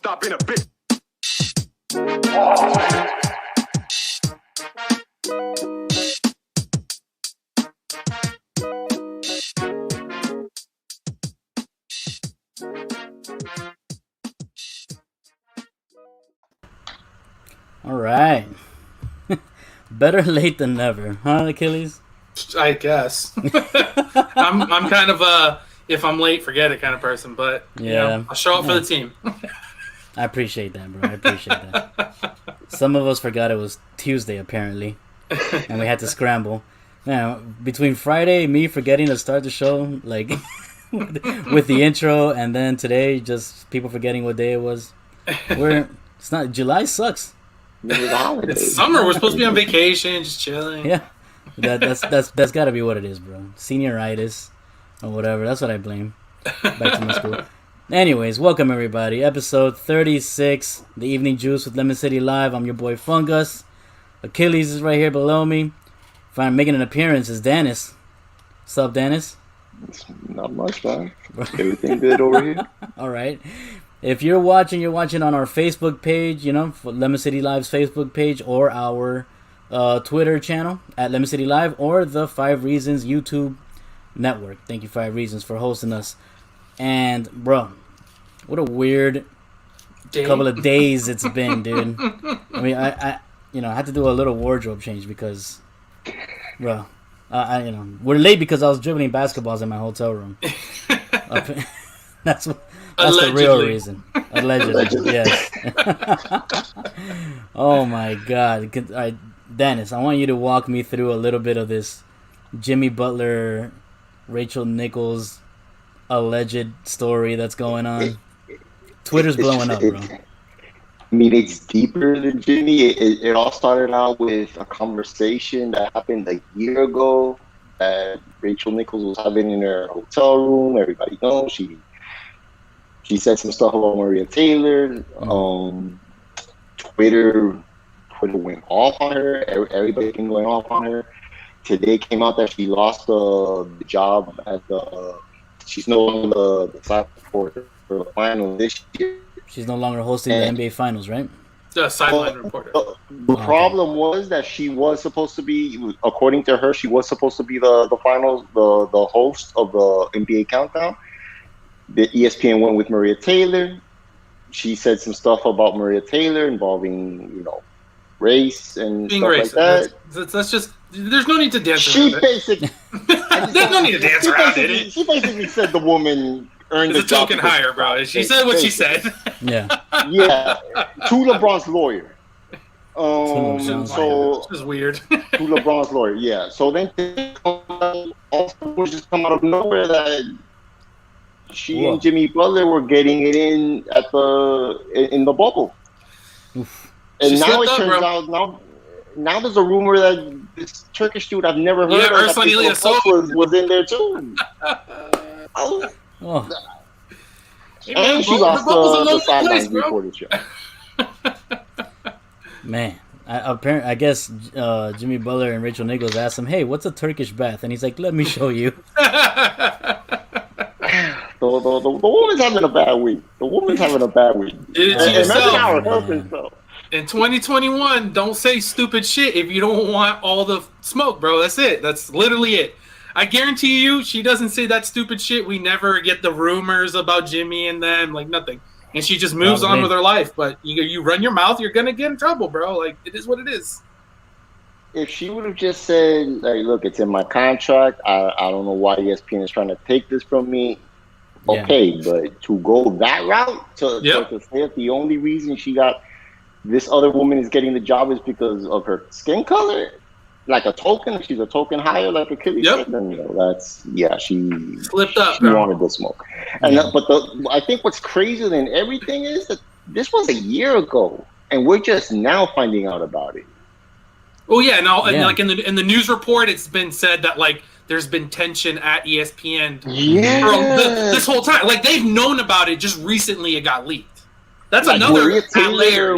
stop being a bitch. All right. Better late than never, huh, Achilles? I guess. I'm kind of a if I'm late, forget it kind of person, but yeah, I'll show up for the team. I appreciate that, bro. I appreciate that. Some of us forgot it was Tuesday, apparently, and we had to scramble. Now, between Friday, me forgetting to start the show, like, with the intro, and then today, just people forgetting what day it was. It's not, July sucks. It's summer. We're supposed to be on vacation, just chilling. Yeah, that's got to be what it is, bro. Senioritis or whatever. That's what I blame. Back to my school. Anyways, welcome everybody. Episode 36, The Evening Juice with Lemon City Live. I'm your boy Fungus. Achilles is right here below me. Finally making an appearance is Dennis. What's up, Dennis? Not much, man. Everything good over here? All right. If you're watching on our Facebook page, Lemon City Live's Facebook page, or our Twitter channel at Lemon City Live, or the 5 Reasons YouTube network. Thank you, 5 Reasons, for hosting us. And, bro, what a weird couple of days it's been, dude. I mean, I had to do a little wardrobe change because, bro, we're late because I was dribbling basketballs in my hotel room. That's the real reason. Allegedly. Yes. Oh my God. All right, Dennis, I want you to walk me through a little bit of this Jimmy Butler, Rachel Nichols alleged story that's going on. Twitter's blowing up, bro. I mean, it's deeper than Jimmy. It all started out with a conversation that happened a year ago that Rachel Nichols was having in her hotel room. Everybody knows she said some stuff about Maria Taylor. Twitter went off on her. Everybody been going off on her. Today came out that she lost the job at she's no longer the side reporter for the final this year. She's no longer hosting the NBA Finals, right? The sideline reporter. The problem was that she was supposed to be, according to her, she was supposed to be the finals, the host of the NBA Countdown. The ESPN went with Maria Taylor. She said some stuff about Maria Taylor involving, race and being stuff racist. like that. That's just. There's no need to dance around it. There's no need to dance around it. She basically said the woman earned the token higher, bro. She said what she said. Yeah. Yeah. To LeBron's lawyer. This is weird. To LeBron's lawyer, yeah. So then also was just come out of nowhere that she and Jimmy Butler were getting it in in the bubble. Oof. And she now it turns out now there's a rumor that this Turkish dude I've never heard of was in there too. And she lost the sideline reporter show. Man, I guess Jimmy Butler and Rachel Nichols asked him, "Hey, what's a Turkish bath?" And he's like, "Let me show you." The woman's having a bad week. In 2021, don't say stupid shit if you don't want all the smoke, bro. That's it. That's literally it. I guarantee you, she doesn't say that stupid shit. We never get the rumors about Jimmy and them, like nothing. And she just moves on with her life. But you run your mouth, you're gonna get in trouble, bro. Like, it is what it is. If she would have just said, like, look, it's in my contract. I don't know why ESPN is trying to take this from me. Okay, but to go that route, to say that the only reason she got this other woman is getting the job is because of her skin color, like a token. She's a token higher, like Achilles said. Then she slipped up. She wanted the smoke, and I think what's crazier than everything is that this was a year ago, and we're just now finding out about it. Oh yeah, no, and like in the news report, it's been said that like there's been tension at ESPN this whole time. Like they've known about it, just recently it got leaked. That's like another layer.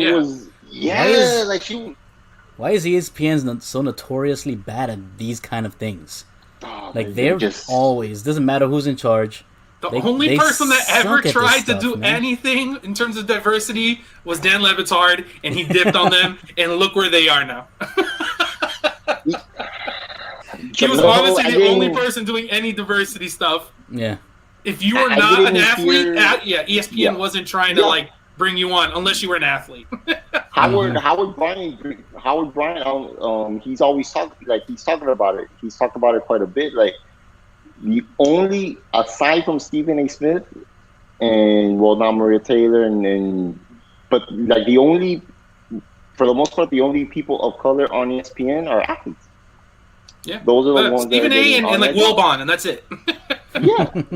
Why is ESPN so notoriously bad at these kind of things? Oh, like they're always, doesn't matter who's in charge, The only person that ever tried to do man. anything in terms of diversity was Dan Le Batard, and he dipped on them, and look where they are now. He was honestly the only person doing any diversity stuff. Yeah. If you were not an athlete, ESPN wasn't trying to like bring you on unless you were an athlete. Howard Bryant, he's always he's talking about it. He's talked about it quite a bit. Like the only, aside from Stephen A. Smith and now Maria Taylor but like the only, for the most part, the only people of color on ESPN are athletes. Yeah, those are the ones. Stephen A. and like Wilbon, and that's it.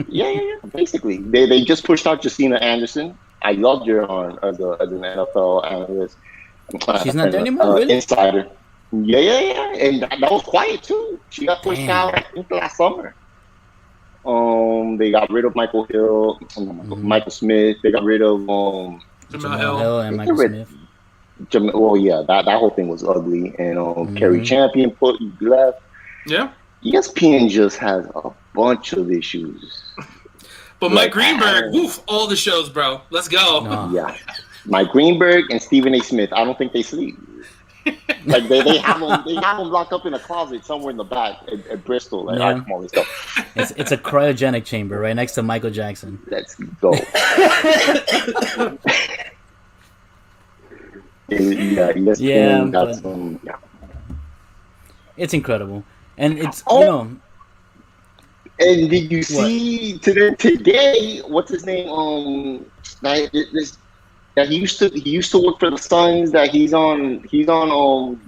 yeah. Basically, they just pushed out Justina Anderson. I loved her as an NFL analyst. She's not there anymore, really? Insider. Yeah, and that was quiet too. She got pushed out, I think, last summer. They got rid of Michael Hill, Michael Smith. They got rid of Jamel Hill and Michael Smith. That whole thing was ugly. And Kerry Champion left. Yeah. ESPN just has a bunch of issues. But Mike Greenberg, all the shows, bro. Let's go. No. Yeah. Mike Greenberg and Stephen A. Smith. I don't think they sleep. Like they have them locked up in a closet somewhere in the back at Bristol. Like, come on, let's go. It's a cryogenic chamber right next to Michael Jackson. Let's go. It's incredible, and it's And did you see today? What's his name? That he used to work for the Suns. That he's on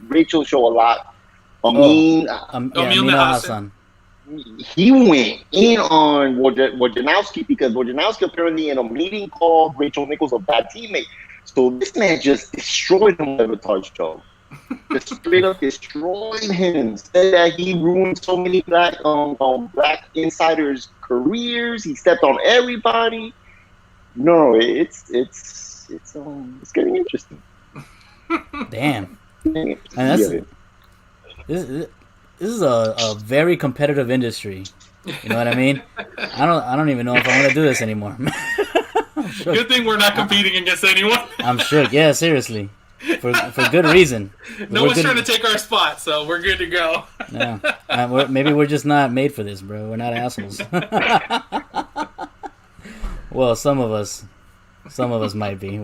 Rachel's show a lot. Amin Hassan. He went in on Wojnarowski because Wojnarowski apparently in a meeting called Rachel Nichols a bad teammate. So this man just destroyed him with a touch show. Just straight up destroyed him. Said that he ruined so many black insiders' careers. He stepped on everybody. No, it's getting interesting. Damn. And this is a very competitive industry. You know what I mean? I don't even know if I want to do this anymore. Good thing we're not competing against anyone. I'm shook. Yeah, seriously. For good reason. No one's trying to take our spot, so we're good to go. No, maybe we're just not made for this, bro. We're not assholes. Well, some of us might be.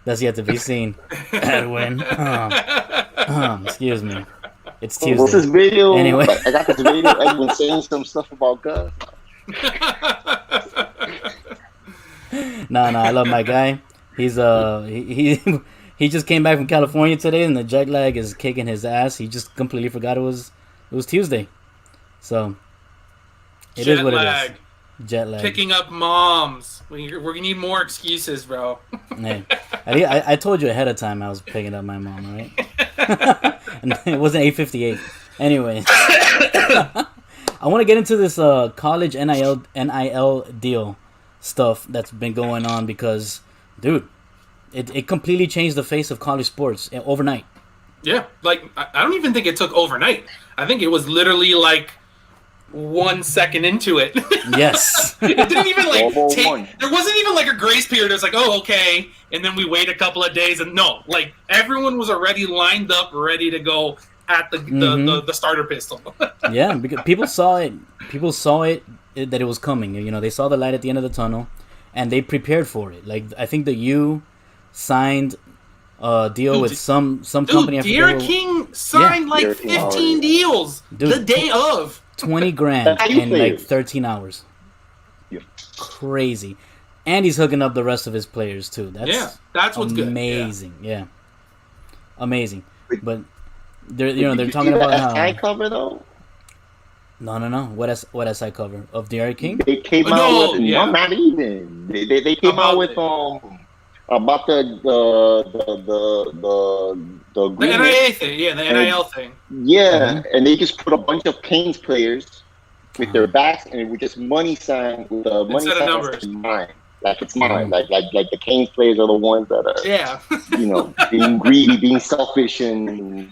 That's yet to be seen. Edwin. Excuse me. It's Tuesday. What's this video? Anyway. I got this video. Edwin saying some stuff about God. No, I love my guy. He's he just came back from California today, and the jet lag is kicking his ass. He just completely forgot it was Tuesday. So it is what it is. Jet lag. Picking up moms. We're gonna need more excuses, bro. Hey, I told you ahead of time I was picking up my mom, right? And it wasn't 8:58. Anyway, I want to get into this college NIL deal stuff that's been going on because, dude, it completely changed the face of college sports overnight. Yeah, like I don't even think it took overnight. I think it was literally like 1 second into it. Yes. It didn't even there wasn't even like a grace period. It was like, oh, okay. And then we wait a couple of days and no, like everyone was already lined up, ready to go at the starter pistol. Yeah, because people saw it that it was coming. You know, they saw the light at the end of the tunnel and they prepared for it. Like I think the U signed a deal with some company. De'Aaron King signed 15 deals the day of. $20,000 in like 13 hours. Yeah. Crazy. And he's hooking up the rest of his players too. That's what's good. Amazing. Yeah. Amazing. But they're talking about how SI cover though? No. What SI cover of De'Aaron King? They came out with not even. They came out with about the NIL thing, the NIL thing. Yeah, and they just put a bunch of Kane's players with their backs, and it was just money sign with the money sign numbers. Mine. Like it's mine. Like the Kane's players are the ones that are being greedy, being selfish, and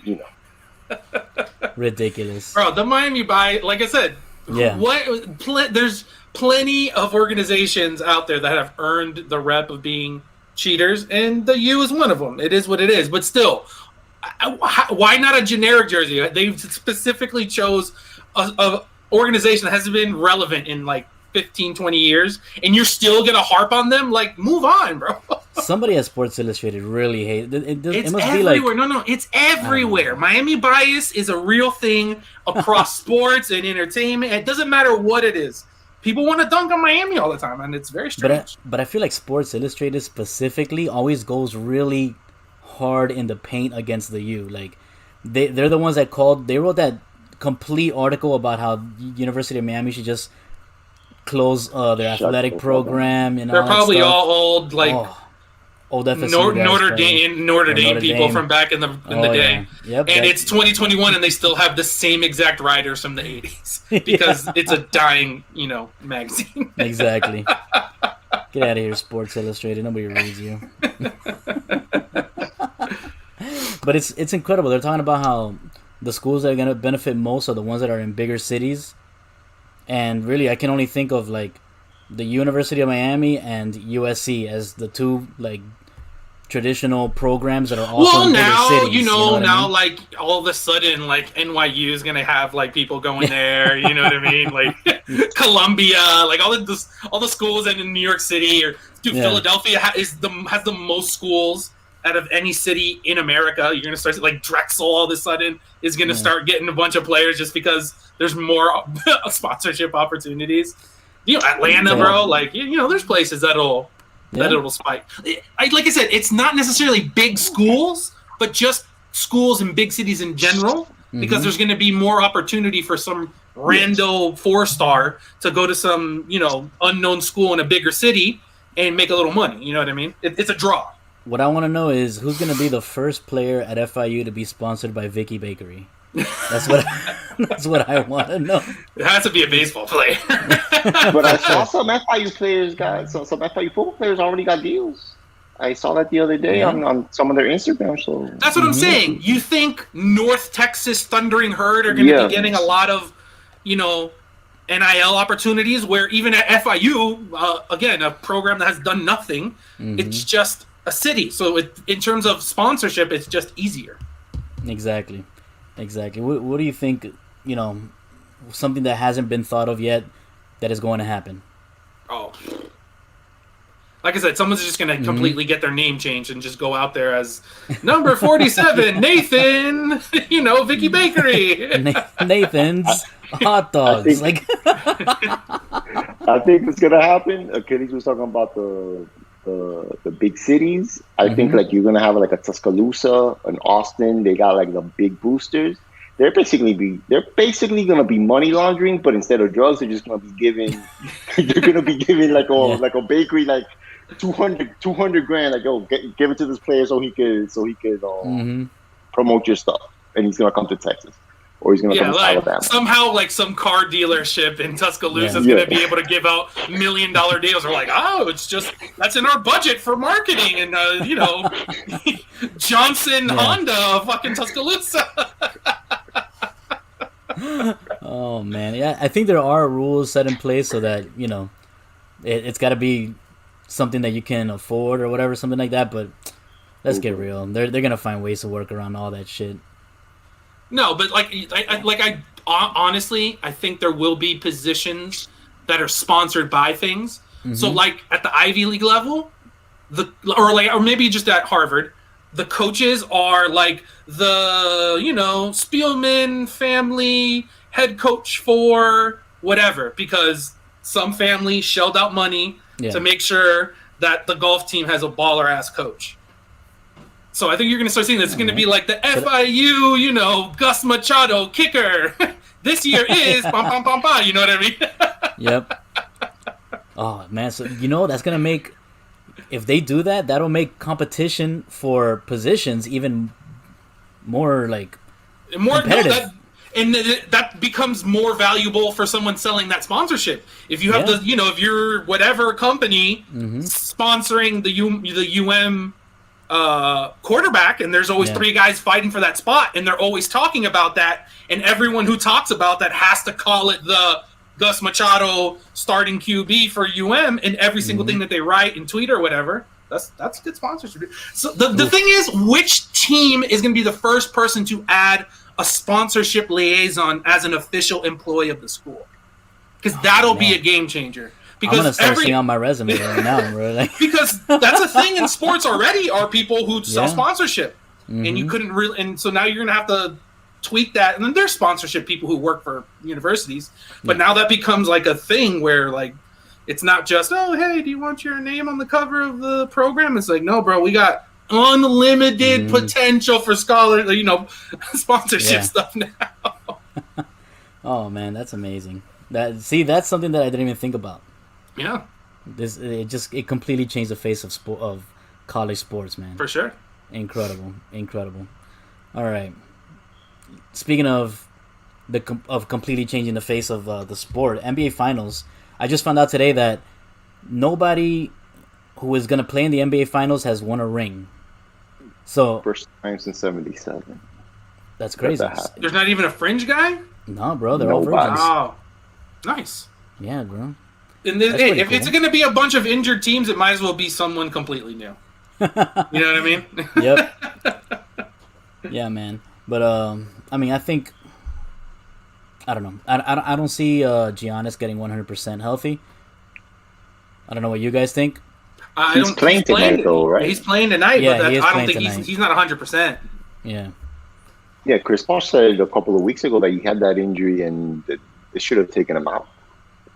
ridiculous. Bro, the Miami like I said, there's plenty of organizations out there that have earned the rep of being cheaters, and the U is one of them. It is what it is. But still, why not a generic jersey? They specifically chose a organization that hasn't been relevant in like 15, 20 years, and you're still going to harp on them? Like, move on, bro. Somebody at Sports Illustrated really hates it. It's it must everywhere. be like... No, it's everywhere. Miami bias is a real thing across sports and entertainment. It doesn't matter what it is. People want to dunk on Miami all the time, and it's very strange. But I feel like Sports Illustrated specifically always goes really hard in the paint against the U. Like, they're the ones that they wrote that complete article about how University of Miami should just close their athletic program. And they're all probably that stuff. all old, like old FSU Notre Dame people from back in the day. Yeah. Yep, and it's 2021, and they still have the same exact writers from the 80s because it's a dying, magazine. Exactly. Get out of here, Sports Illustrated. Nobody reads you. But it's incredible. They're talking about how the schools that are going to benefit most are the ones that are in bigger cities. And really, I can only think of like the University of Miami and USC as the two like traditional programs that are also in bigger cities. You know like all of a sudden, like NYU is gonna have like people going there. You know what I mean? Like Colombia, like all the schools in New York City, or Philadelphia has the most schools out of any city in America. You're gonna start like Drexel all of a sudden is gonna start getting a bunch of players just because there's more sponsorship opportunities. Atlanta, bro. Like there's places that'll spike. Like I said, it's not necessarily big schools, but just schools in big cities in general, because there's going to be more opportunity for some rando 4-star to go to some unknown school in a bigger city and make a little money. You know what I mean? It's a draw. What I want to know is who's going to be the first player at FIU to be sponsored by Vicky Bakery. That's what I want to know. It has to be a baseball player. But I saw some FIU players some FIU football players already got deals. I saw that the other day on some of their Instagram. So that's what I'm saying. You think North Texas Thundering Herd are going to be getting a lot of, NIL opportunities, where even at FIU, again, a program that has done nothing, it's just a city. So in terms of sponsorship, it's just easier. Exactly. What do you think, something that hasn't been thought of yet that is going to happen? Oh. Like I said, someone's just going to completely get their name changed and just go out there as number 47, Nathan, Vicky Bakery. Nathan's hot dogs. I think it's going to happen. Achilles was talking about the big cities. I think like you're gonna have like a Tuscaloosa, an Austin. They got like the big boosters. They're basically gonna be money laundering, but instead of drugs, they're just gonna be giving. They're gonna be giving like a bakery like 200 grand. Like give it to this player so he could promote your stuff, and he's gonna come to Texas. Or he's going to come to Alabama. Somehow, like some car dealership in Tuscaloosa is going to be able to give out $1 million deals. We're like, it's just that's in our budget for marketing, and Johnson Honda, fucking Tuscaloosa. Oh man, yeah. I think there are rules set in place so that it's got to be something that you can afford or whatever, something like that. But let's get real. They're gonna find ways to work around all that shit. No, but honestly, I think there will be positions that are sponsored by things. So like at the Ivy League level, or maybe just at Harvard, the coaches are like the Spielman family head coach for whatever, because some family shelled out money to make sure that the golf team has a baller ass coach. So I think you're going to start seeing this. It's going to be like the FIU, Gus Machado kicker. This year is bum, bum, bum, bum. You know what I mean? Yep. Oh, man. So, that's going to make, if they do that, that'll make competition for positions even more competitive. That becomes more valuable for someone selling that sponsorship. If you have if you're whatever company sponsoring the UM quarterback, and there's always 3 guys fighting for that spot, and they're always talking about that, and everyone who talks about that has to call it the Gus Machado starting QB for in every single thing that they write and tweet or whatever. That's good sponsorship. So the thing is, which team is going to be the first person to add a sponsorship liaison as an official employee of the school? Because that'll be a game changer. Because I'm gonna start seeing on my resume right now, bro. Like... because that's a thing in sports already. Are people who sell sponsorship, and you couldn't really, and so now you're gonna have to tweak that. And then there's sponsorship people who work for universities, but now that becomes like a thing where like it's not just, oh hey, do you want your name on the cover of the program? It's like, no, bro, we got unlimited potential for sponsorship stuff now. Oh man, that's amazing. That's something that I didn't even think about. Yeah, it completely changed the face of college sports, man. For sure. Incredible. All right. Speaking of completely changing the face of the sport, NBA Finals. I just found out today that nobody who is gonna play in the NBA Finals has won a ring. So first time since '77. That's crazy. There's not even a fringe guy? No, bro. They're all virgins. Oh, nice. Yeah, bro. And if it's going to be a bunch of injured teams, it might as well be someone completely new. You know what I mean? Yep. Yeah, man. But I mean, I think I don't know. I don't see Giannis getting 100% healthy. I don't know what you guys think. He's playing tonight, though, right? He's playing tonight, yeah, but I don't think he's not 100%. Yeah. Yeah, Chris Bosh said a couple of weeks ago that he had that injury and it should have taken him out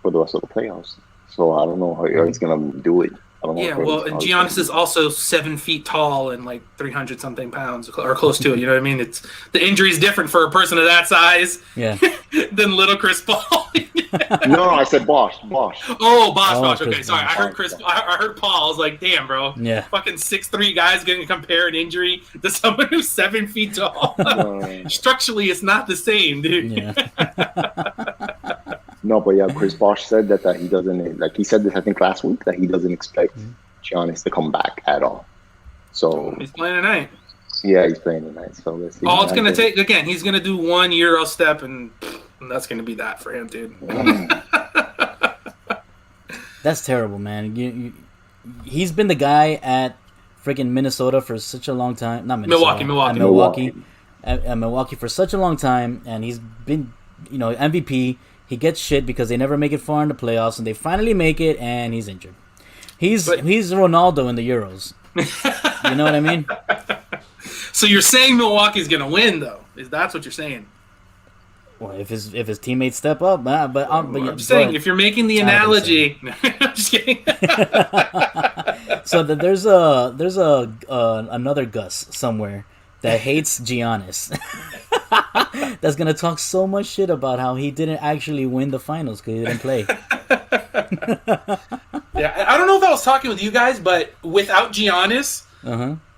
for the rest of the playoffs. So I don't know how he's going to do it. I don't know. Yeah, well, and Giannis is also 7 feet tall and like 300 something pounds or close to it. You know what I mean? It's the injury is different for a person of that size. Yeah. Than little Chris Paul. No, I said Bosh. Oh, Bosh. Okay, sorry. I heard Chris. I heard Paul. I was like, damn, bro. Yeah. Fucking 6'3" guys going to compare an injury to someone who's 7 feet tall. Structurally, it's not the same, dude. Yeah. No, but yeah, Chris Bosh said that he doesn't, like he said this, I think last week, that he doesn't expect Giannis to come back at all. So he's playing tonight. Yeah, he's playing tonight. So let's see. All it's going to take, again, he's going to do 1 Euro step, and that's going to be that for him, dude. That's terrible, man. He's been the guy at freaking Minnesota for such a long time. Not Minnesota. Milwaukee. At Milwaukee for such a long time, and he's been, MVP. He gets shit because they never make it far in the playoffs, and they finally make it, and he's injured. He's Ronaldo in the Euros. You know what I mean? So you're saying Milwaukee's gonna win, though? That's what you're saying? Well, if his teammates step up, I'm saying if you're making the analogy, I'm just kidding. So there's another Gus somewhere that hates Giannis. That's gonna talk so much shit about how he didn't actually win the finals because he didn't play. Yeah, I don't know if I was talking with you guys, but without Giannis,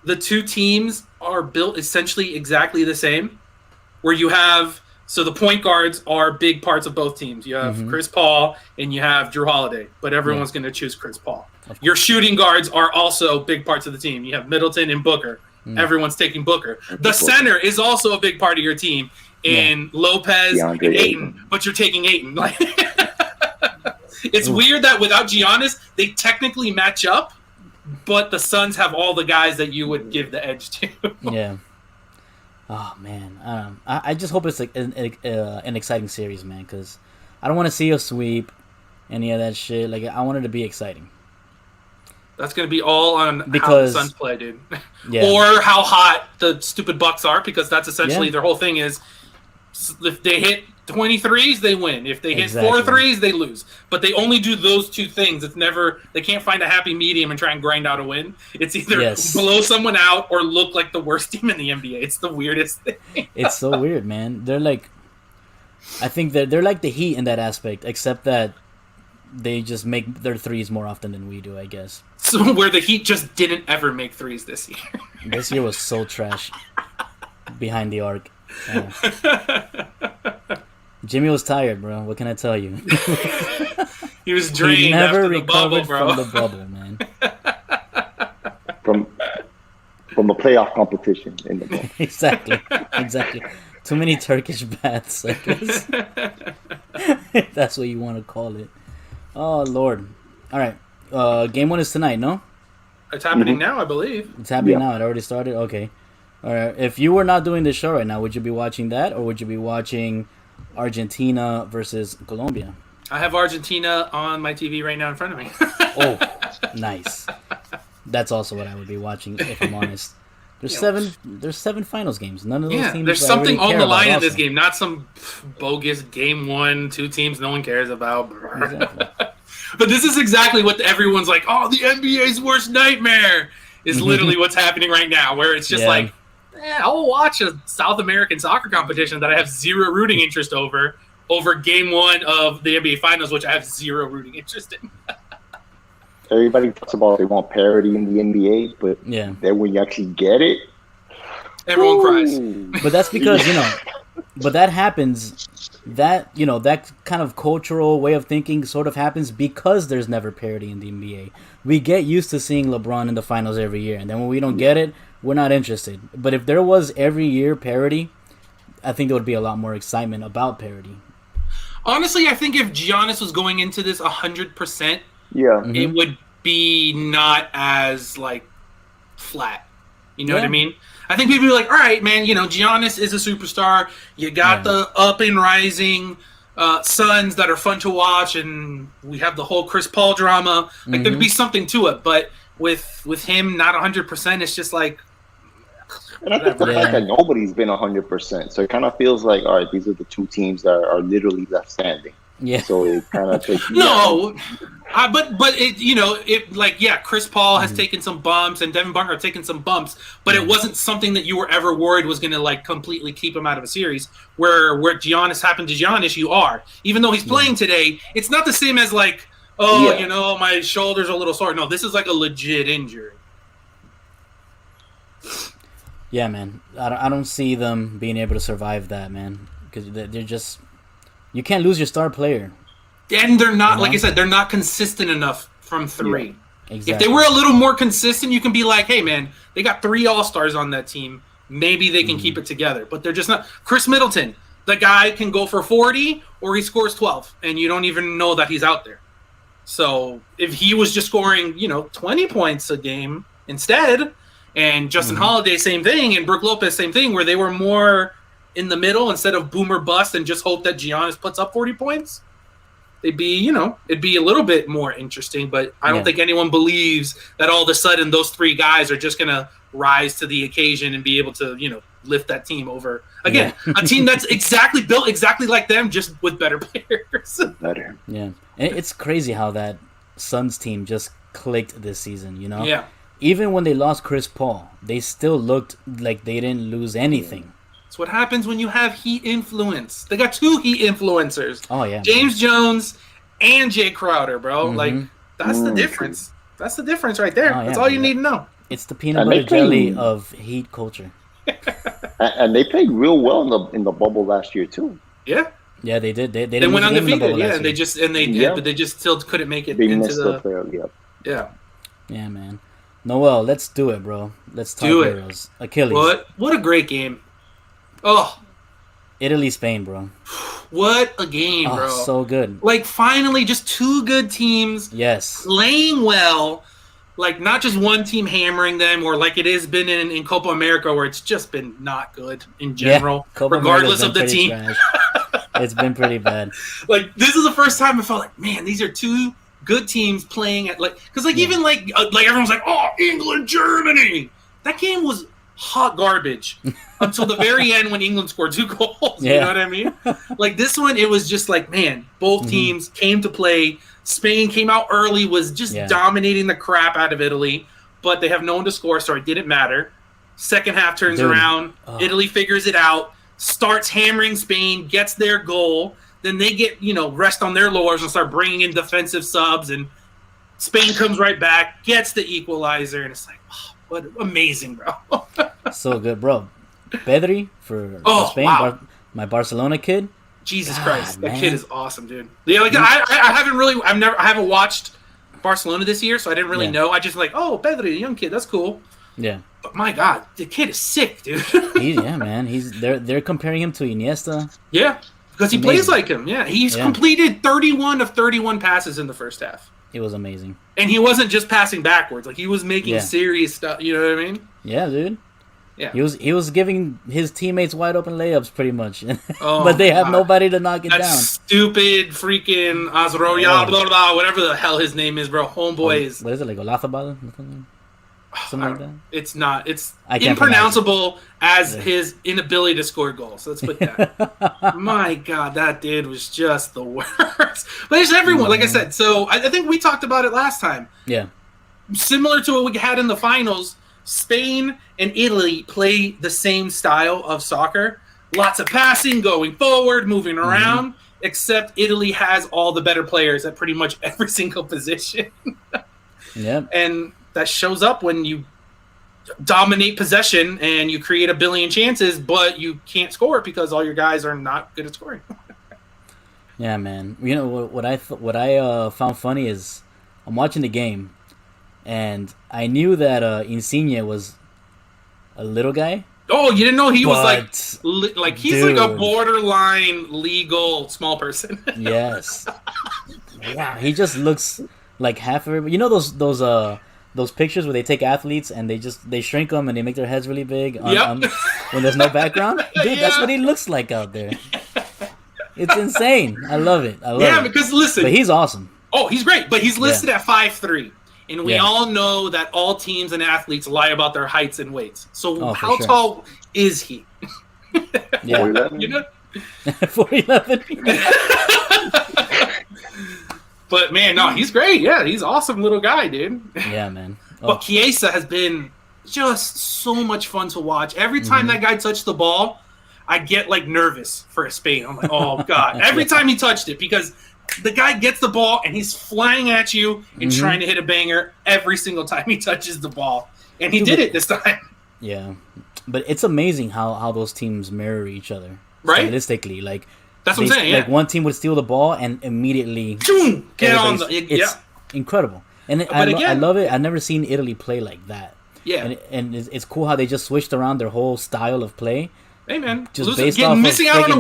the two teams are built essentially exactly the same. Where you have the point guards are big parts of both teams. You have Chris Paul and you have Drew Holiday, but everyone's going to choose Chris Paul. Your shooting guards are also big parts of the team. You have Middleton and Booker. Everyone's taking Booker. The center is also a big part of your team. And Lopez and Ayton, but you're taking Ayton. It's weird that without Giannis, they technically match up, but the Suns have all the guys that you would give the edge to. Yeah. Oh, man. I just hope it's like an exciting series, man, because I don't want to see a sweep, any of that shit. Like, I want it to be exciting. That's going to be all on how the Suns play, dude. Yeah. Or how hot the stupid Bucks are, because that's essentially their whole thing is if they hit 23s, they win. If they hit 4 threes, they lose. But they only do those two things. It's never, they can't find a happy medium and try and grind out a win. It's either blow someone out or look like the worst team in the NBA. It's the weirdest thing. It's so weird, man. They're like, I think that they're like the Heat in that aspect, except that they just make their threes more often than we do, I guess. So where the Heat just didn't ever make threes this year. This year was so trash behind the arc. Jimmy was tired, bro. What can I tell you? He was drained. He never after the recovered bubble, bro. from the bubble, man. From a playoff competition in the bubble. Exactly. Too many Turkish baths, I guess. if that's what you want to call it. Oh, Lord. All right. Game 1 is tonight, no? It's happening now, I believe. It's happening now. It already started? Okay. All right. If you were not doing this show right now, would you be watching that, or would you be watching Argentina versus Colombia? I have Argentina on my TV right now in front of me. Oh, nice. That's also what I would be watching, if I'm honest. There's seven finals games. None of those teams. There's something on the line in this game, not some bogus game 1, 2 teams no one cares about. Exactly. But this is exactly what everyone's like, oh, the NBA's worst nightmare is literally what's happening right now, where it's just like, I'll watch a South American soccer competition that I have zero rooting interest over game 1 of the NBA Finals, which I have zero rooting interest in. Everybody talks about they want parity in the NBA, but then when you actually get it, everyone cries. But that's because, but that happens, that kind of cultural way of thinking sort of happens because there's never parity in the NBA. We get used to seeing LeBron in the finals every year, and then when we don't get it, we're not interested. But if there was every year parity, I think there would be a lot more excitement about parity. Honestly, I think if Giannis was going into this 100%, it would be not as flat. You know what I mean? I think people are like, all right, man, Giannis is a superstar. You got the up and rising Suns that are fun to watch, and we have the whole Chris Paul drama. There'd be something to it, but with him not 100%, it's just like. And I think the fact that nobody's been 100%, so it kind of feels like, all right, these are the 2 teams that are literally left standing. Yeah. So it kind of takes. But it Chris Paul has taken some bumps and Devin Booker have taken some bumps, but it wasn't something that you were ever worried was going to completely keep him out of a series. Where Giannis happened to Giannis, you are, even though he's playing today, it's not the same as my shoulder's a little sore. No, this is like a legit injury. Yeah, man. I don't see them being able to survive that, man, because they're just. You can't lose your star player. And they're not, like I said, they're not consistent enough from 3. Yeah, exactly. If they were a little more consistent, you can be like, hey, man, they got 3 All-Stars on that team. Maybe they can keep it together. But they're just not. Chris Middleton, the guy can go for 40 or he scores 12, and you don't even know that he's out there. So if he was just scoring, 20 points a game instead, and Justin Holiday, same thing, and Brook Lopez, same thing, where they were more in the middle instead of boom or bust and just hope that Giannis puts up 40 points, it'd be a little bit more interesting. But I don't think anyone believes that all of a sudden those 3 guys are just going to rise to the occasion and be able to, lift that team over. Again, a team that's built exactly like them, just with better players. Better. Yeah. And it's crazy how that Suns team just clicked this season, Yeah. Even when they lost Chris Paul, they still looked like they didn't lose anything. It's what happens when you have Heat influence. They got 2 Heat influencers. Oh, yeah. James Jones and Jay Crowder, bro. That's the difference. That's the difference right there. That's all you need to know. It's the peanut butter jelly of Heat culture. And they played real well in the bubble last year, too. Yeah. Yeah, they did. They went undefeated. And they did, but they just still couldn't make it into the. Yeah. Yeah, man. Noel, let's do it, bro. Let's talk heroes. Achilles. What a great game. Oh. Italy, Spain, bro. What a game, bro. So good. Finally, just 2 good teams. Yes. Playing well. Not just one team hammering them, or like it has been in Copa America, where it's just been not good in general, regardless of the team. It's been pretty bad. This is the first time I felt like, man, these are 2 good teams playing at because even everyone's like, oh, England, Germany. That game was hot garbage until the very end when England scored 2 goals. You know what I mean? This one, it was just man, both teams came to play. Spain came out early, was just dominating the crap out of Italy, but they have no one to score, so it didn't matter. Second half turns around. Italy figures it out, starts hammering Spain, gets their goal. Then they get, rest on their laurels and start bringing in defensive subs, and Spain comes right back, gets the equalizer, and it's like, oh, what amazing, bro. So good, bro. Pedri for Spain, my Barcelona kid. Jesus Christ, that kid is awesome, dude. Yeah, I haven't watched Barcelona this year, so I didn't really know. I just Pedri, a young kid, that's cool. Yeah. But my God, the kid is sick, dude. Man. They're comparing him to Iniesta. Yeah. Because he plays like him. Yeah, he's completed 31 of 31 passes in the first half. It was amazing. And he wasn't just passing backwards. Like, he was making serious stuff. You know what I mean? Yeah, dude. Yeah. He was giving his teammates wide open layups pretty much. But they have nobody to knock it down. Stupid freaking Azroya, blah, blah, whatever the hell his name is, bro. Homeboy is... What is it, like Olazabal? Something like that? It's not. It's impronounceable as his inability to score goals. Let's put that. My God, that dude was just the worst. But there's everyone, like I said. So I think we talked about it last time. Yeah. Similar to what we had in the finals, Spain and Italy play the same style of soccer. Lots of passing, going forward, moving around, except Italy has all the better players at pretty much every single position. Yep. And that shows up when you dominate possession and you create a billion chances, but you can't score because all your guys are not good at scoring. Yeah, man. You know what I found funny is I'm watching the game, and I knew that Insigne was a little guy. Oh, you didn't know he was like he's like a borderline legal small person. Yes. Wow, he just looks like half of everybody. You know those pictures where they take athletes and they shrink them and they make their heads really big when there's no background? Dude, that's what he looks like out there. It's insane. I love it. Yeah, because listen. But he's awesome. Oh, he's great. But he's listed at 5'3". And we all know that all teams and athletes lie about their heights and weights. So how tall is he? Yeah. 4'11"? You know? 4'11". But, man, no, he's great. Yeah, he's an awesome little guy, dude. Yeah, man. But Chiesa has been just so much fun to watch. Every time that guy touched the ball, I get, like, nervous for Spain. I'm like, oh, God. Every time he touched it, because the guy gets the ball and he's flying at you and trying to hit a banger every single time he touches the ball. And he did it this time. Yeah. But it's amazing how those teams mirror each other. Right? Stylistically. Like, that's what I'm saying, Like, one team would steal the ball and immediately... Get on the... It's incredible. And I love it. I've never seen Italy play like that. Yeah. And it's cool how they just switched around their whole style of play. Hey, man. Missing out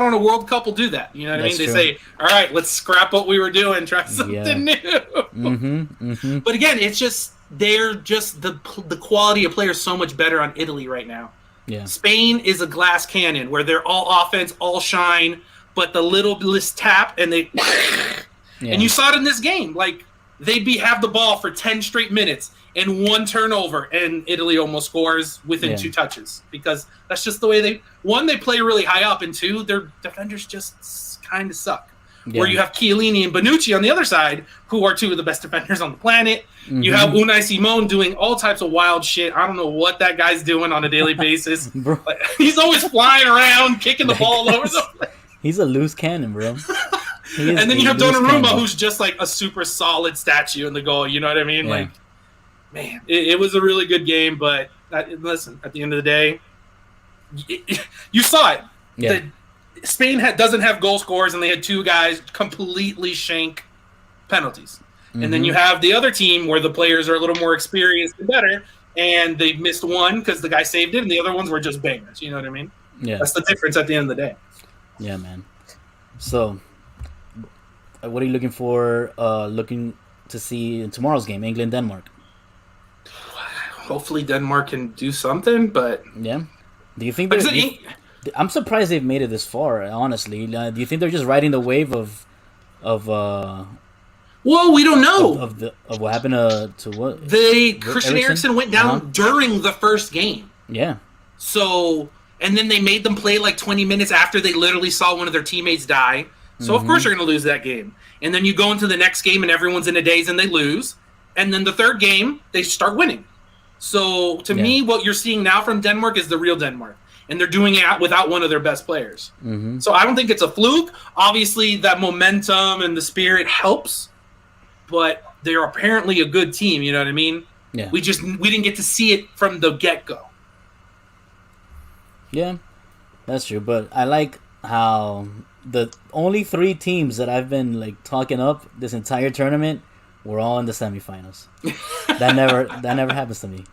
on a World Cup will do that. You know what I mean? They say, all right, let's scrap what we were doing, try something new. But again, it's just... They're just... The quality of players so much better on Italy right now. Yeah. Spain is a glass cannon where they're all offense, all shine, but the littlest tap and they and you saw it in this game. Like they'd have the ball for 10 straight minutes and one turnover and Italy almost scores within 2 touches because that's just the way they play really high up, and 2, their defenders just kind of suck. Yeah. Where you have Chiellini and Bonucci on the other side, who are 2 of the best defenders on the planet. You have Unai Simon doing all types of wild shit. I don't know what that guy's doing on a daily basis. Like, he's always flying around, kicking the ball all over the place. He's a loose cannon, bro. And then you have Donnarumma, who's just like a super solid statue in the goal. You know what I mean? Yeah. Like, man, it was a really good game. But listen, at the end of the day, you saw it. Yeah. Spain doesn't have goal scorers, and they had 2 guys completely shank penalties. And then you have the other team where the players are a little more experienced and better, and they missed one because the guy saved it, and the other ones were just bangers. You know what I mean? Yeah. That's the difference at the end of the day. Yeah, man. So, what are you looking for? Looking to see in tomorrow's game, England-Denmark? Hopefully Denmark can do something, but... Yeah? Do you think I'm surprised they've made it this far, honestly. Do you think they're just riding the wave of well, we don't know. Of what happened to what? Christian Eriksen went down during the first game. Yeah. So, and then they made them play like 20 minutes after they literally saw one of their teammates die. So, of course, you're going to lose that game. And then you go into the next game and everyone's in a daze and they lose. And then the third game, they start winning. So, to me, what you're seeing now from Denmark is the real Denmark. And they're doing it without one of their best players. So, I don't think it's a fluke. Obviously, that momentum and the spirit helps. But they're apparently a good team, you know what I mean? Yeah. We didn't get to see it from the get-go. Yeah, that's true. But I like how the only 3 teams that I've been like talking up this entire tournament were all in the semifinals. That never happens to me.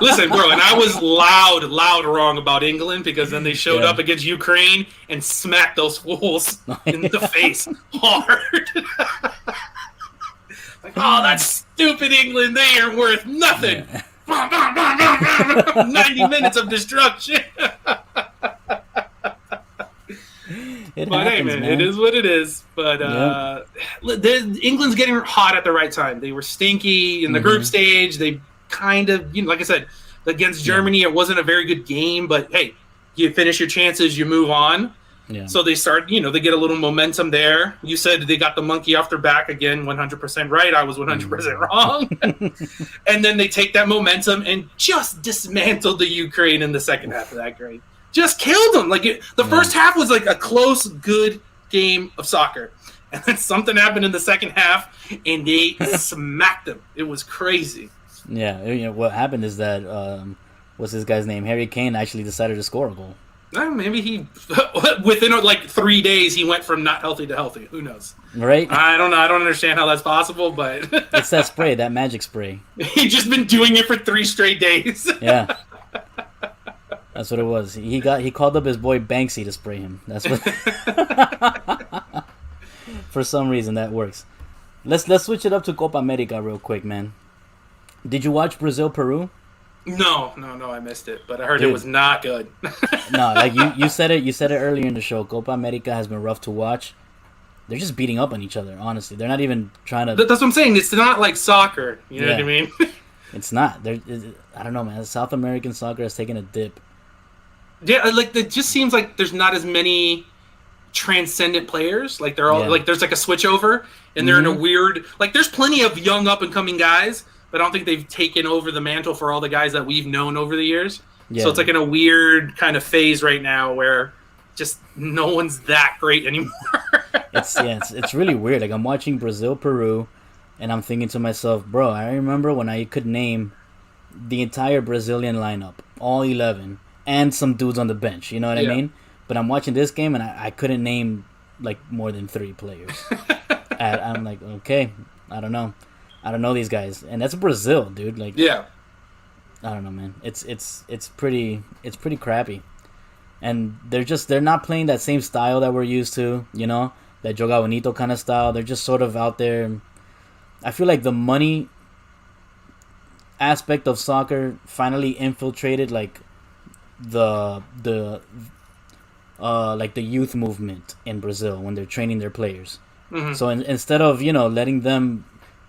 Listen, bro, and I was loud wrong about England because then they showed up against Ukraine and smacked those fools in the face hard. Like, oh, that stupid England, they are worth nothing. 90 minutes of destruction. Hey, man, it is what it is. But England's getting hot at the right time. They were stinky in the group stage. They kind of, like I said, against Germany, it wasn't a very good game. But hey, you finish your chances, you move on. Yeah. So they start, they get a little momentum there. You said they got the monkey off their back again, 100% right. I was 100% wrong. And then they take that momentum and just dismantled the Ukraine in the second half of that game. Just killed them. The first half was like a close, good game of soccer. And then something happened in the second half, and they smacked them. It was crazy. Yeah, what happened is that, what's this guy's name? Harry Kane actually decided to score a goal. Maybe he, within 3 days, he went from not healthy to healthy. Who knows? Right? I don't know. I don't understand how that's possible, but... It's that spray, that magic spray. He's just been doing it for 3 straight days. Yeah. That's what it was. He called up his boy Banksy to spray him. That's what. For some reason, that works. Let's switch it up to Copa America real quick, man. Did you watch Brazil-Peru? No, I missed it, but I heard it was not good. No, you said it. You said it earlier in the show. Copa America has been rough to watch. They're just beating up on each other. Honestly, they're not even trying to. That's what I'm saying. It's not like soccer. You know what I mean? It's not. I don't know, man. South American soccer has taken a dip. Yeah, it just seems like there's not as many transcendent players. They're all there's a switch over, and they're in a weird. There's plenty of young up and coming guys, but I don't think they've taken over the mantle for all the guys that we've known over the years. Yeah. So it's in a weird kind of phase right now where just no one's that great anymore. It's really weird. I'm watching Brazil-Peru, and I'm thinking to myself, bro, I remember when I could name the entire Brazilian lineup, all 11. And some dudes on the bench, you know what I mean? But I'm watching this game, and I couldn't name, more than 3 players. I'm like, okay, I don't know. I don't know these guys. And that's Brazil, dude. I don't know, man. It's pretty crappy. And they're not playing that same style that we're used to, that Joga Bonito kind of style. They're just sort of out there. I feel like the money aspect of soccer finally infiltrated, the youth movement in Brazil when they're training their players. Mm-hmm. So instead of letting them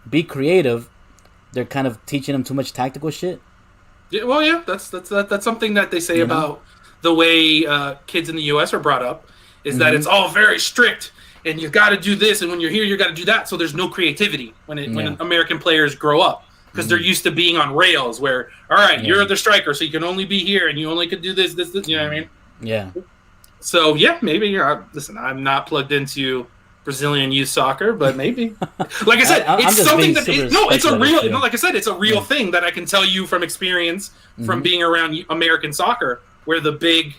be creative, they're kind of teaching them too much tactical shit. Yeah, well, yeah, that's something that they say about the way kids in the U.S. are brought up is that it's all very strict and you got to do this, and when you're here you got to do that. So there's no creativity when American players grow up. Because they're used to being on rails where, all right, you're the striker, so you can only be here, and you only could do this, you know what I mean? Yeah. So, maybe, listen, I'm not plugged into Brazilian youth soccer, but maybe. Like I said, it's something that, it's a real, like I said, it's a real thing that I can tell you from experience from being around American soccer, where the big,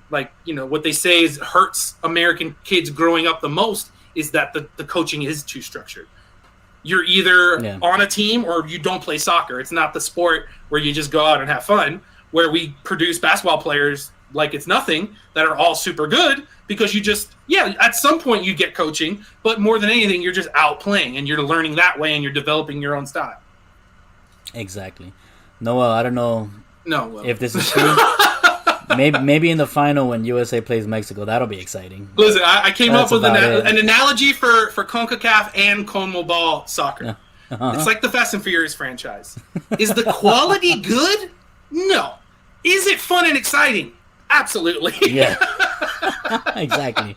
what they say is hurts American kids growing up the most is that the coaching is too structured. You're either on a team or you don't play soccer. It's not the sport where you just go out and have fun, where we produce basketball players like it's nothing that are all super good because you just, at some point you get coaching, but more than anything, you're just out playing and you're learning that way and you're developing your own style. Exactly. Noah, I don't know if this is true. Maybe in the final when USA plays Mexico, that'll be exciting. Listen, I came up with an analogy for CONCACAF and CONMEBOL soccer. It's like the Fast and Furious franchise. Is the quality good? No. Is it fun and exciting? Absolutely. Yeah. Exactly.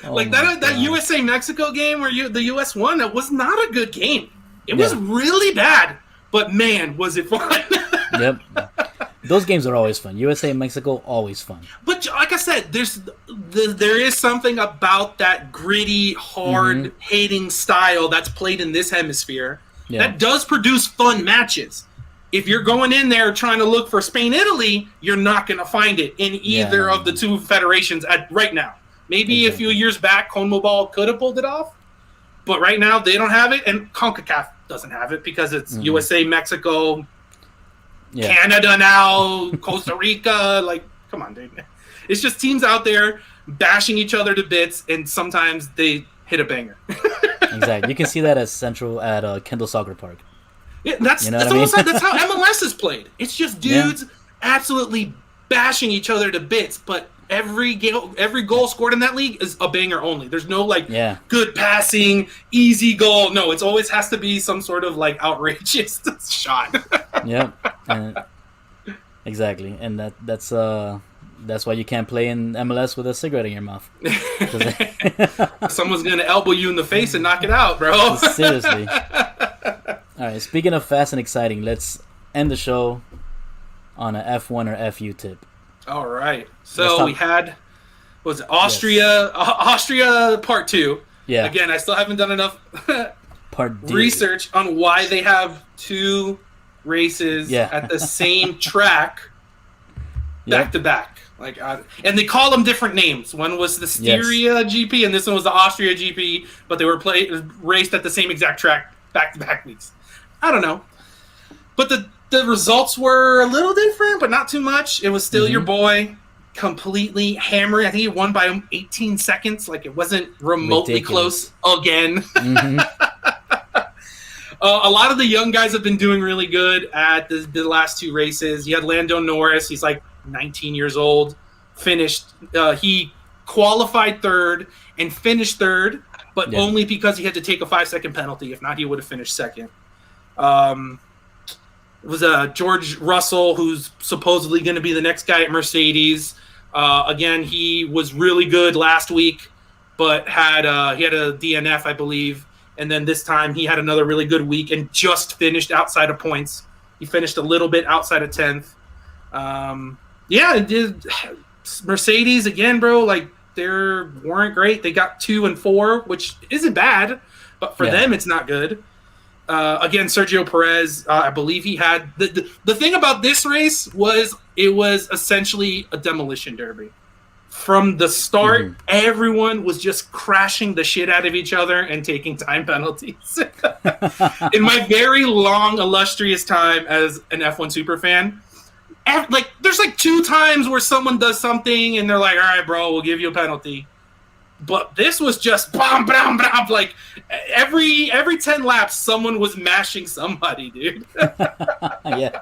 Oh that USA Mexico game where the US won, that was not a good game. It was really bad, but man, was it fun. Yep. Those games are always fun. USA and Mexico, always fun. But like I said, there is something about that gritty, hard, hating style that's played in this hemisphere that does produce fun matches. If you're going in there trying to look for Spain-Italy, you're not going to find it in either of the two federations right now. Maybe a few years back, CONMEBOL could have pulled it off. But right now they don't have it, and CONCACAF doesn't have it because it's USA, Mexico, Canada now, Costa Rica. Like, come on, dude. It's just teams out there bashing each other to bits, and sometimes they hit a banger. Exactly. You can see that at Kendall Soccer Park. Yeah, that's almost like that's how MLS is played. It's just dudes absolutely bashing each other to bits, but every goal scored in that league is a banger only. There's no good passing, easy goal. No, it always has to be some sort of like outrageous shot. Exactly, and that's why you can't play in MLS with a cigarette in your mouth. Someone's gonna elbow you in the face and knock it out, bro. Seriously. All right. Speaking of fast and exciting, let's end the show on a F1 or FU tip. All right. So we had Austria Part 2. Yeah. Again, I still haven't done enough research on why they have two races at the same track back to back. Like, and they call them different names. One was the Styria GP, and this one was the Austria GP, but they were raced at the same exact track back to back weeks. I don't know, but the results were a little different, but not too much. It was still your boy completely hammering. I think he won by 18 seconds. Like, it wasn't remotely close again. A lot of the young guys have been doing really good at the last two races. You had Lando Norris. He's like 19 years old. He qualified third and finished third, but only because he had to take a 5-second penalty. If not, he would have finished second. It was George Russell, who's supposedly going to be the next guy at Mercedes. Again, he was really good last week, but he had a DNF, I believe. And then this time he had another really good week and just finished outside of points. He finished a little bit outside of 10th. It did. Mercedes, again, bro, like, they weren't great. They got 2 and 4, which isn't bad, but for them, it's not good. Again, Sergio Perez, I believe he had the thing about this race was it was essentially a demolition derby. From the start, everyone was just crashing the shit out of each other and taking time penalties. In my very long, illustrious time as an F1 superfan, there's like 2 times where someone does something and they're like, all right, bro, we'll give you a penalty. But this was just bam, bam, bam. Like, every 10 laps, someone was mashing somebody, dude. Yeah.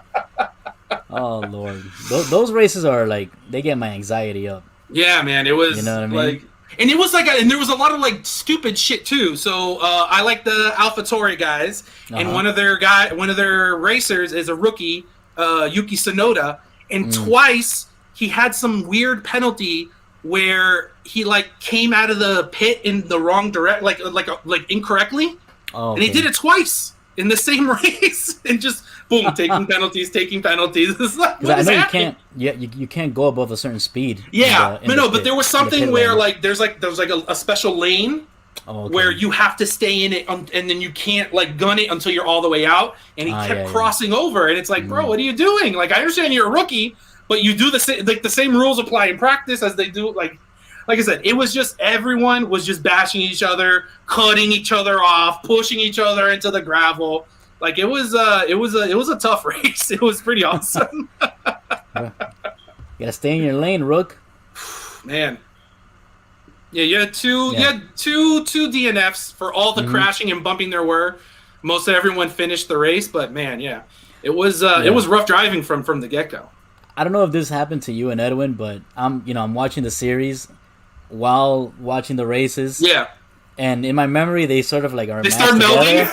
Oh, Lord. Those races are like, they get my anxiety up. Yeah, man. It was, you know what I mean? Like, and it was like, and there was a lot of like stupid shit too. So I like the AlphaTauri guys, and one of their racers is a rookie, Yuki Tsunoda, and twice he had some weird penalty where he like came out of the pit in the wrong direct, like incorrectly, and he did it twice in the same race, and just boom, taking penalties. It's like, I know you can't. Yeah, you can't go above a certain speed. Yeah, but there was something where like there's like a special lane where you have to stay in it, and then you can't like gun it until you're all the way out. And he kept crossing over, and it's like, bro, what are you doing? Like, I understand you're a rookie, but you do the same rules apply in practice as they do. Like I said, it was just everyone was just bashing each other, cutting each other off, pushing each other into the gravel. Like, it was a tough race. It was pretty awesome. You gotta stay in your lane, Rook. Man. Yeah, you had two DNFs for all the crashing and bumping there were. Most of everyone finished the race, but man, it was rough driving from the get-go. I don't know if this happened to you and Edwin, but I'm watching the series while watching the races. Yeah. And in my memory, they sort of like are. They start melding.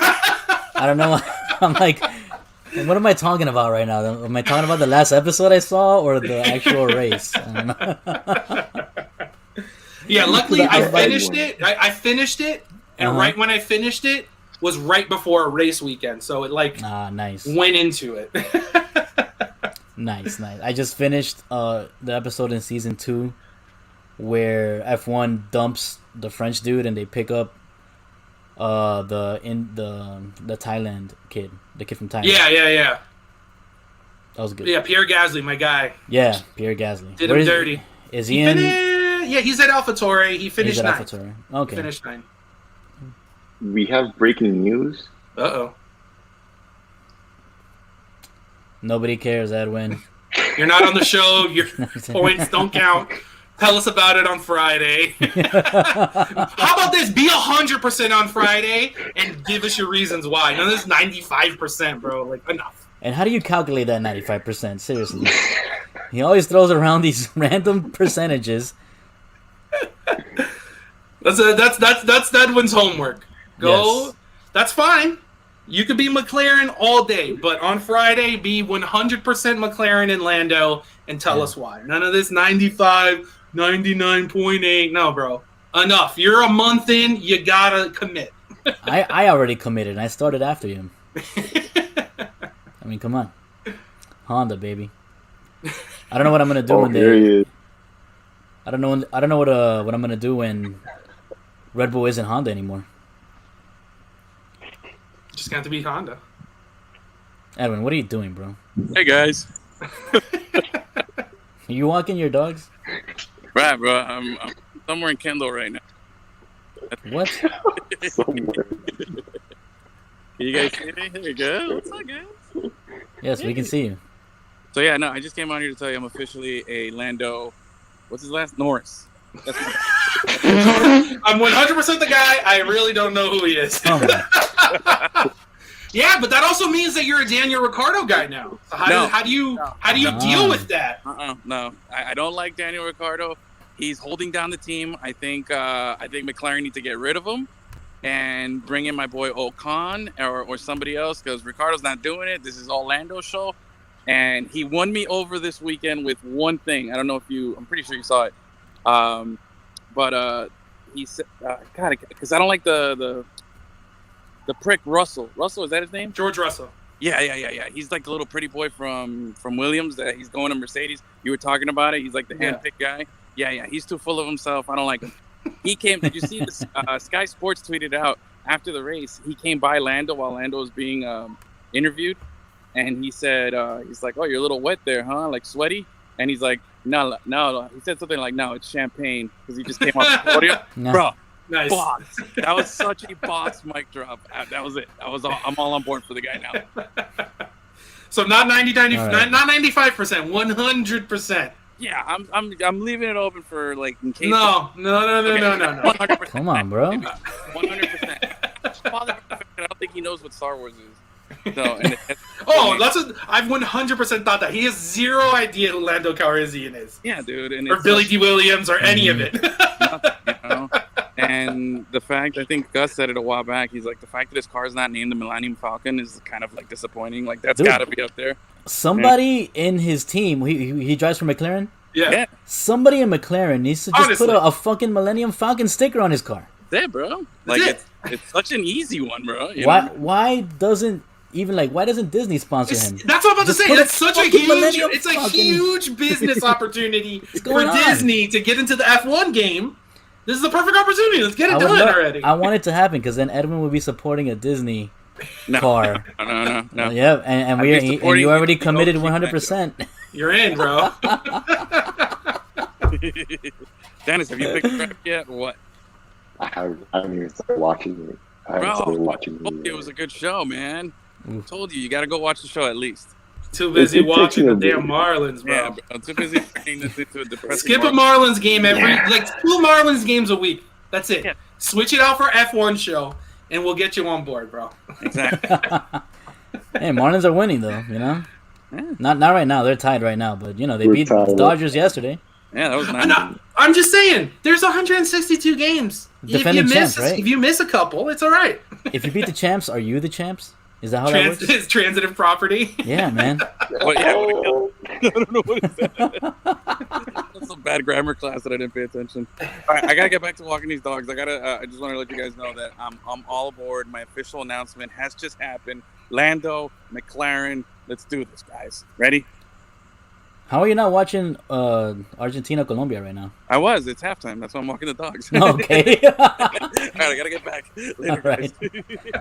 I don't know. I'm like, what am I talking about right now? Am I talking about the last episode I saw or the actual race? I don't know. Yeah, luckily I finished it. I finished it, and right when I finished it was right before a race weekend, so it like went into it. Nice. I just finished the episode in season 2 where F1 dumps the French dude and they pick up the Thailand kid, the kid from Thailand. Yeah. That was good. Yeah, Pierre Gasly, my guy. Yeah, Pierre Gasly. Did him dirty. Is he in? Yeah, he's at AlphaTauri. He finished 9th. Okay. Finished 9th. We have breaking news. Uh-oh. Nobody cares, Edwin. You're not on the show. Your points don't count. Tell us about it on Friday. How about this? Be 100% on Friday and give us your reasons why. None of this 95%, bro. Like, enough. And how do you calculate that 95%? Seriously. He always throws around these random percentages. That's Edwin's homework. Go. Yes. That's fine. You could be McLaren all day, but on Friday, be 100% McLaren and Lando and tell us why. None of this 95, 99.8. No, bro. Enough. You're a month in. You gotta commit. I already committed. I started after you. I mean, come on. Honda, baby. I don't know what I'm gonna do when they. I don't know what I'm gonna do when Red Bull isn't Honda anymore. Just got to be Honda. Edwin, what are you doing, bro? Hey guys. Are you walking your dogs? Right, bro. I'm somewhere in Kendall right now. What? Somewhere. Can you guys see me? There you go. What's up, guys? Yes, we can see you. So yeah, no, I just came out here to tell you I'm officially a Lando. What's his last? Norris. That's I'm 100% the guy. I really don't know who he is. Oh, man. Yeah, but that also means that you're a Daniel Ricciardo guy now. So how do you deal with that? No, I don't like Daniel Ricciardo. He's holding down the team. I think McLaren need to get rid of him and bring in my boy Ocon or somebody else because Ricciardo's not doing it. This is all Lando's show. And he won me over this weekend with one thing. I don't know if I'm pretty sure you saw it. But he said, God, because I don't like the prick Russell. Russell, is that his name? George Russell. Yeah. He's like the little pretty boy from Williams that he's going to Mercedes. You were talking about it. He's like the handpicked guy. Yeah. He's too full of himself. I don't like him. He came. Did you see this? Sky Sports tweeted out after the race. He came by Lando while Lando was being interviewed, and he said, "He's like, oh, you're a little wet there, huh? Like sweaty." And he's like, "No." He said something like, "No, it's champagne," because he just came off the podium, bro. Nice. Boss. That was such a boss mic drop. That was it. I'm all on board for the guy now. So not 90, right. not 95%, 100%. Yeah, I'm leaving it open for like in case. No. 100%. Come on, bro. 100%. Father, I don't think he knows what Star Wars is. So, I've 100% thought that he has zero idea who Lando Calrissian is. Yeah, dude, or Billy D. Williams or any of it. Nothing, you know? And the fact, I think Gus said it a while back. He's like, the fact that his car is not named the Millennium Falcon is kind of like disappointing. Like that's got to be up there. Somebody in his team, he drives for McLaren. Yeah. Somebody in McLaren needs to just put a fucking Millennium Falcon sticker on his car. That's it, bro. Like it's such an easy one, bro. Why doesn't Disney sponsor him? That's what I'm about to say. That's such a huge huge business opportunity for Disney to get into the F1 game. This is the perfect opportunity. Let's get it done already. I want it to happen because then Edwin will be supporting a Disney car. No. Yeah, and you already committed 100%. You're in, bro. Dennis, have you picked it up yet or what? I haven't even started watching it. It was a good show, man. I told you got to go watch the show at least. Too busy watching the damn Marlins, bro. Yeah, bro. I'm too busy turning this into a depressing. Skip a Marlins game two Marlins games a week. That's it. Yeah. Switch it out for F1 show, and we'll get you on board, bro. Exactly. Hey, Marlins are winning though. You know, not right now. They're tied right now, but you know they beat the Dodgers yesterday. Yeah, that was nice. I'm just saying, there's 162 games. Defending champs, right? If you miss a couple, it's all right. If you beat the champs, are you the champs? Is that how that works? It's transitive property. Yeah, man. I don't know what is that. That's a bad grammar class that I didn't pay attention. All right, I gotta get back to walking these dogs. I just want to let you guys know that I'm all aboard. My official announcement has just happened. Lando, McLaren, let's do this, guys. Ready? How are you not watching Argentina, Colombia right now? I was. It's halftime. That's why I'm walking the dogs. Okay. All right, I gotta get back. Later, all right.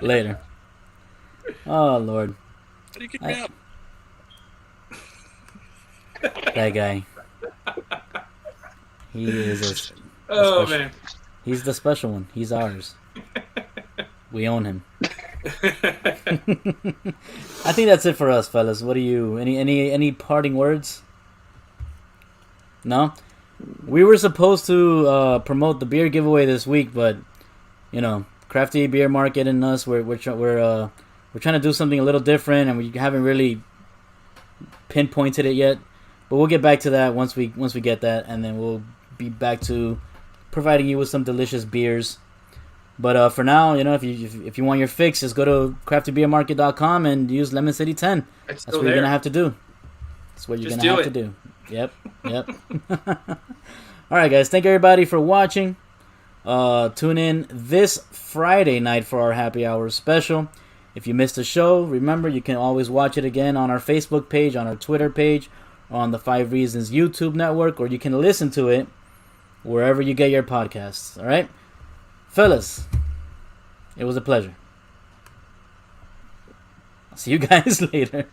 Later. Oh, Lord. How do you kick me out? That guy. He is man. He's the special one. He's ours. We own him. I think that's it for us, fellas. What do you? Any parting words? No. We were supposed to promote the beer giveaway this week, but Crafty Beer Market and us, we're trying to do something a little different, and we haven't really pinpointed it yet. But we'll get back to that once we get that, and then we'll be back to providing you with some delicious beers. But for now, if you want your fix, just go to craftybeermarket.com and use Lemon City 10. That's what you're gonna have to do. That's what you're gonna have to do. Yep. All right, guys. Thank everybody for watching. Tune in this Friday night for our happy hour special. If you missed the show, remember you can always watch it again on our Facebook page, on our Twitter page, on the 5 Reasons YouTube network, or you can listen to it wherever you get your podcasts. All right, fellas, it was a pleasure. I'll see you guys later.